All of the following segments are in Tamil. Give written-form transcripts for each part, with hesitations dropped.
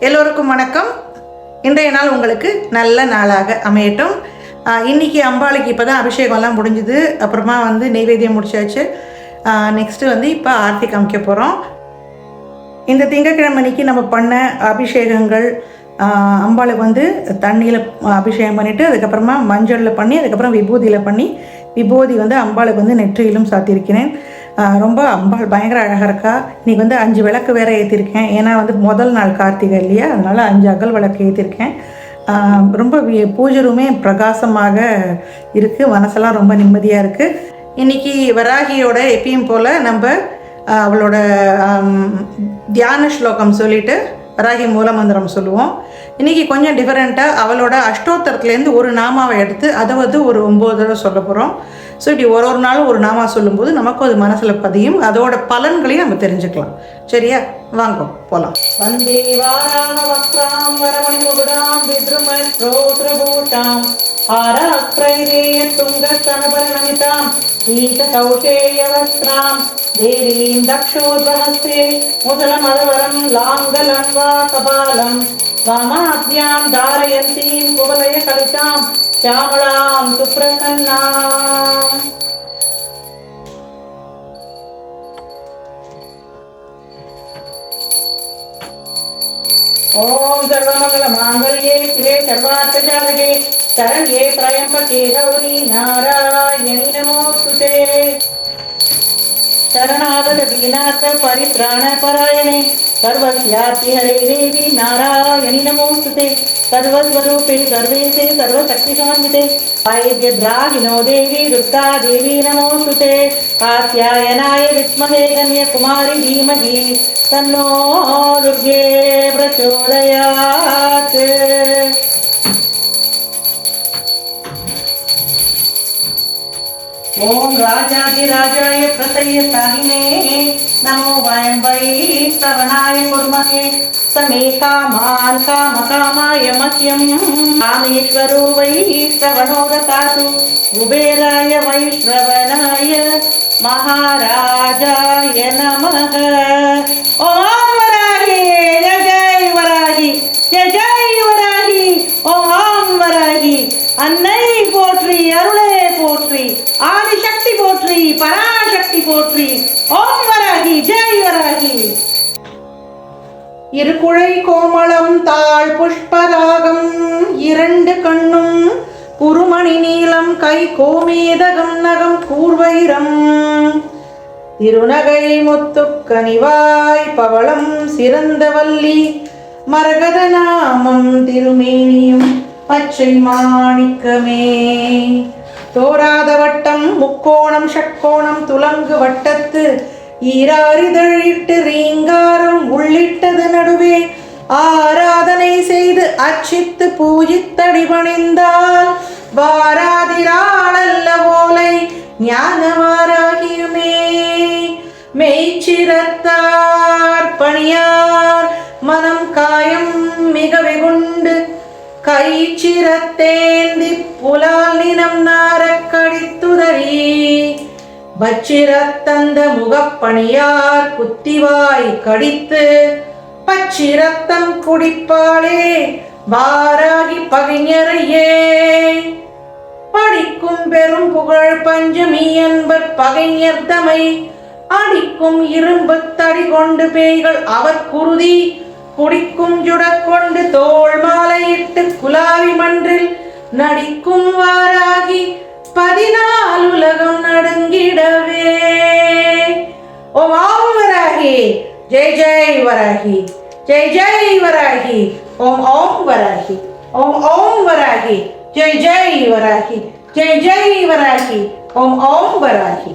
எல்லோருக்கும் வணக்கம். இன்றைய நாள் உங்களுக்கு நல்ல நாளாக அமையட்டும். இன்றைக்கி அம்பாளுக்கு இப்போ தான் அபிஷேகம்லாம் முடிஞ்சுது. அப்புறமா நெய்வேத்தியம் முடிச்சாச்சு. நெக்ஸ்ட்டு இப்போ ஆர்த்தி காமிக்க போகிறோம். இந்த திங்கக்கிழமைக்கு நம்ம பண்ண அபிஷேகங்கள், அம்பாளுக்கு தண்ணியில் அபிஷேகம் பண்ணிவிட்டு அதுக்கப்புறமா மஞ்சளில் பண்ணி அதுக்கப்புறம் விபூதியில் பண்ணி விபூதி அம்பாளுக்கு நெற்றியிலும் சாத்தியிருக்கிறேன். ரொம்ப அம்பாள் பயங்கர அழகாக இருக்கா. இன்றைக்கி 5 விளக்கு வேறு ஏற்றிருக்கேன். ஏன்னா முதல் நாள் கார்த்திகை இல்லையா, அதனால் 5 அகல் விளக்கு ஏற்றிருக்கேன். ரொம்ப பூஜை ரூமே பிரகாசமாக இருக்குது. மனசெல்லாம் ரொம்ப நிம்மதியாக இருக்குது. இன்றைக்கி வராகியோட எப்பயும் போல் நம்ம அவளோட தியான ஸ்லோகம் சொல்லிவிட்டு வராகி மூலமந்திரம் சொல்லுவோம். இன்றைக்கி கொஞ்சம் டிஃப்ரெண்ட்டாக அவளோட அஷ்டோத்தரத்துலேருந்து ஒரு நாமாவை எடுத்து அதை ஒரு 9 தடவை சொல்ல போகிறோம். ஸோ இப்படி ஒரு நாளும் ஒரு நாமா சொல்லும்போது நமக்கும் அது மனசில் பதியும். அதோட பலன்களையும் நம்ம தெரிஞ்சுக்கலாம். சரியா, வாங்க போகலாம். வந்தே வாராண வக்ராம் வரமணி முகுடாம் வித்ரும ஸ்ரோத்ரபூஷாம் ஆராக்ரைதேய துங்க ஸ்தனபரணமிதாம் ஈத சௌஷேய வஸ்திராம் தேவீம் தக்ஷோத்வஹஸ்தே முதலமதவரம் லாங்கலன்வா கபாலம் வாமாத்யாம் தாரயந்தீம் குவலய கலிதாம் श्यामलां सुप्रसन्नां. ओम सर्वमंगलमांगल्ये शिवे सर्वार्थसाधके शरण्ये त्र्यंबके गौरी नारायणी नमोस्तुते. शरणागत दीनार्थ परित्राण परायणे सर्वस्यापि हरे देवी नारायणी नमोस्तुते. सर्वस्वरूपे सर्वेशे सर्वशक्ति समन्विते वैद्यद्रागिनो देवी दुर्गा देवी नमोस्तुते. कात्यायनाय विद्महे कन्याकुमारी धीमहि तन्नो दुर्गे प्रचोदयात्. ओम राजाधिराजाय प्रसय्यसाहिने नमो वयं वै श्रवणाय कुर्महे समे कामान् कामकामाय मह्यं कामेश्वरो वै श्रवणो ददातु कुबेराय वै श्रवणाय महाराजाय नमः. ओम वराहि जय जय वराहि जय जय वराहि. ओम वराहि अन्नै போற்றி அருளே போற்றி ஆதிசக்தி போற்றி பராசக்தி போற்றி. ஓம் வராகி ஜெய் வராகி. இருகுழை கோமளம் தாழ் புஷ்பராகம் 2 கண்ணும் குருமணி நீலம் கை கோமேதகம் நகம் கூர்வைரம் திருநகை முத்துக்கனிவாய் பவளம் சிறந்தவல்லி மரகத நாமம் திருமேனியும் பச்சை மாணிக்கமே. தோராத வட்டம் முக்கோணம் ஷட்கோணம் துலங்கு வட்டத்து ஈராரிதழிட்டு ரீங்காரம் உள்ளிட்டது நடுவே ஆராதனை செய்து அச்சித்து பூஜித்தடி பணிந்தால் வாராதிராளல்ல ஓலை ஞானவாராகியுமே. மெய்ச்சிரத்தார் பணியார் மனம் காயம் மிக வெகுண்டு கைச்சிரத்தேந்தி புலால் நினம் நாரக் கடித்துதறி பச்சிரத்தந்த முகப்பணியார் குத்திவாய் கடித்து பச்சிரத்தம் குடிப்பாளே வாராகி பகைஞரையே. படிக்கும் பெரும் புகழ் பஞ்சமி என்பர் பகைஞர்தமை அடிக்கும் இரும்பு தடி கொண்டு பேய்கள் அவர் குருதி குடிக்கும் ஜுடக்கொண்டு தோள் மாலையிட்டு குலாவி மன்றில் நடிக்கும் வாராகி 14 உலகம் நடுங்கிடவே. ஓம் ஓம் வராகி ஜெய் ஜெய் வராகி ஜெய் ஜெய் வராகி. ஓம் ஓம் வராகி ஓம் ஓம் வராகி ஜெய் ஜெய் வராகி ஜெய் ஜெய் வராகி. ஓம் ஓம் வராகி.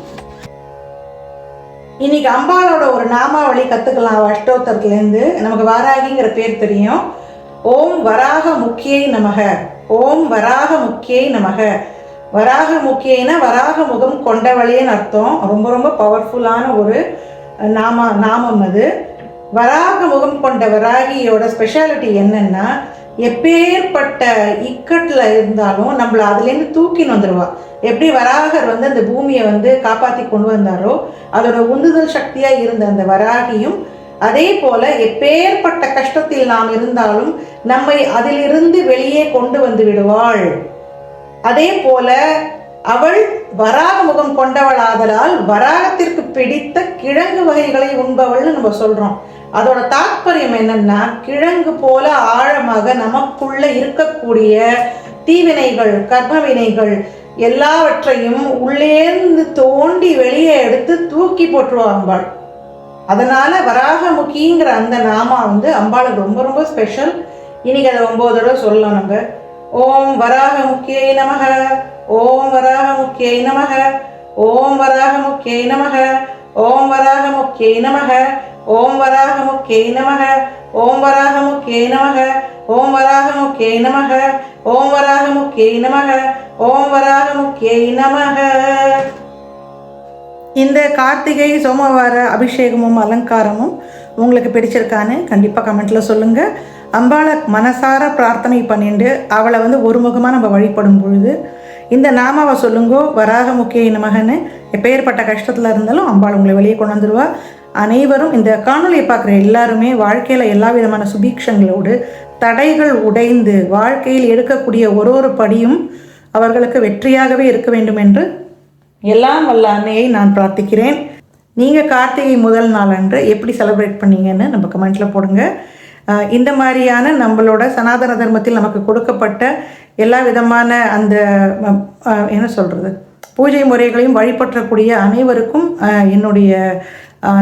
இன்னைக்கு அம்பாளோட ஒரு நாமாவளி கற்றுக்கலாம். அஷ்டோத்தரத்துலேருந்து நமக்கு வாராகிங்கிற பேர் தெரியும். ஓம் வராக முக்கியை நமக. ஓம் வராக முக்கியை நமக. வராக முக்கியனா வராக முகம் கொண்டவளேன்னு அர்த்தம். ரொம்ப ரொம்ப பவர்ஃபுல்லான ஒரு நாமம் அது. வராக முகம் கொண்ட வராகியோட ஸ்பெஷாலிட்டி என்னன்னா, எப்பேற்பட்ட இக்கட்டில் இருந்தாலும் நம்மளை அதுலேருந்து தூக்கின்னு வந்துடுவா. எப்படி வராகர் அந்த பூமியை காப்பாற்றி கொண்டு வந்தாரோ அதோட உந்துதல் சக்தியாக இருந்த அந்த வராகியும் அதே போல எப்பேற்பட்ட கஷ்டத்தில் நாம் இருந்தாலும் நம்மை அதிலிருந்து வெளியே கொண்டு வந்து விடுவாள். அதே போல அவள் வராக முகம் கொண்டவள் ஆதலால் வராகத்திற்கு பிடித்த கிழங்கு வகைகளை உண்பவள்னு நம்ம சொல்றோம். அதோட தாற்பயம் என்னன்னா, கிழங்கு போல ஆழமாக நமக்குள்ள இருக்கக்கூடிய தீவினைகள், கர்மவினைகள் எல்லாவற்றையும் உள்ளேந்து தோண்டி வெளியே எடுத்து தூக்கி போட்டுருவாள். அதனால வராகமுகிங்கிற அந்த நாமா வந்து அம்பாளுக்கு ரொம்ப ரொம்ப ஸ்பெஷல். இன்னைக்கு அதை 9 தடவை சொல்லலாம் நம்ம. ஓம் வராகமுக்கியை நமக, ஓம் வராகமுக்கியை நமக, ஓம் வராகமுக்கியை நமக, ஓம் வராகமுக்கியை நமக, ஓம் வராகமுக்கியை நமக, ஓம் வராகமுக்கியை நமக, ஓம் வராகமுக்கியை நமக, ஓம் வராகமுக்கியை நமக, ஓம் வராகமுக்கியை நமக. இந்த கார்த்திகை சோமவார அபிஷேகமும் அலங்காரமும் உங்களுக்கு பிடிச்சிருக்கான்னு கண்டிப்பாக கமெண்ட்டில் சொல்லுங்கள். அம்பாளை மனசார பிரார்த்தனை பண்ணிட்டு அவளை வந்து ஒருமுகமாக நம்ம வழிபடும் பொழுது இந்த நாமாவை சொல்லுங்கோ, வராகமுக்கியை நமகன்னு. எப்பேற்பட்ட கஷ்டத்தில் இருந்தாலும் அம்பாள் உங்களை வெளியே கொண்டு வந்துடுவா. அனைவரும் இந்த காணொலியை பார்க்குற எல்லாருமே வாழ்க்கையில் எல்லா விதமான சுபீக்ஷங்களோடு தடைகள் உடைந்து வாழ்க்கையில் எடுக்கக்கூடிய ஒரு படியும் அவர்களுக்கு வெற்றியாகவே இருக்க வேண்டும் என்று எல்லாம் வல்ல அன்னையை நான் பிரார்த்திக்கிறேன். நீங்கள் கார்த்திகை முதல் நாள் அன்று எப்படி செலிப்ரேட் பண்ணீங்கன்னு நம்ம கமெண்ட்டில் போடுங்க. இந்த மாதிரியான நம்மளோட சனாதன தர்மத்தில் நமக்கு கொடுக்கப்பட்ட எல்லா விதமான அந்த என்ன சொல்கிறது பூஜை முறைகளையும் வழிபற்றக்கூடிய அனைவருக்கும் என்னுடைய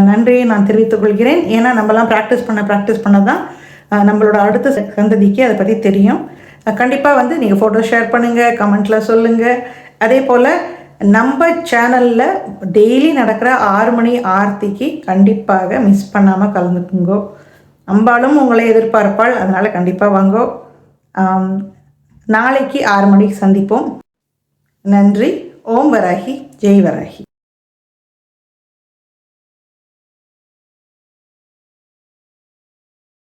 நன்றியை நான் தெரிவித்துக் கொள்கிறேன். ஏன்னா நம்மலாம் ப்ராக்டிஸ் பண்ண தான் நம்மளோட அடுத்த சந்ததிக்கு அதை பற்றி தெரியும். கண்டிப்பாக வந்து நீங்கள் ஃபோட்டோ ஷேர் பண்ணுங்கள், கமெண்ட்டில் சொல்லுங்கள். அதே போல் நம்ம சேனலில் டெய்லி நடக்கிற 6 மணி ஆர்த்திக்கு கண்டிப்பாக மிஸ் பண்ணாமல் கலந்துக்குங்கோ. அம்பாளும் உங்களை எதிர்பார்ப்பாள், அதனால் கண்டிப்பாக வாங்கோ. நாளைக்கு 6 மணிக்கு சந்திப்போம். நன்றி. ஓம் வராகி, ஜெய் வராகி.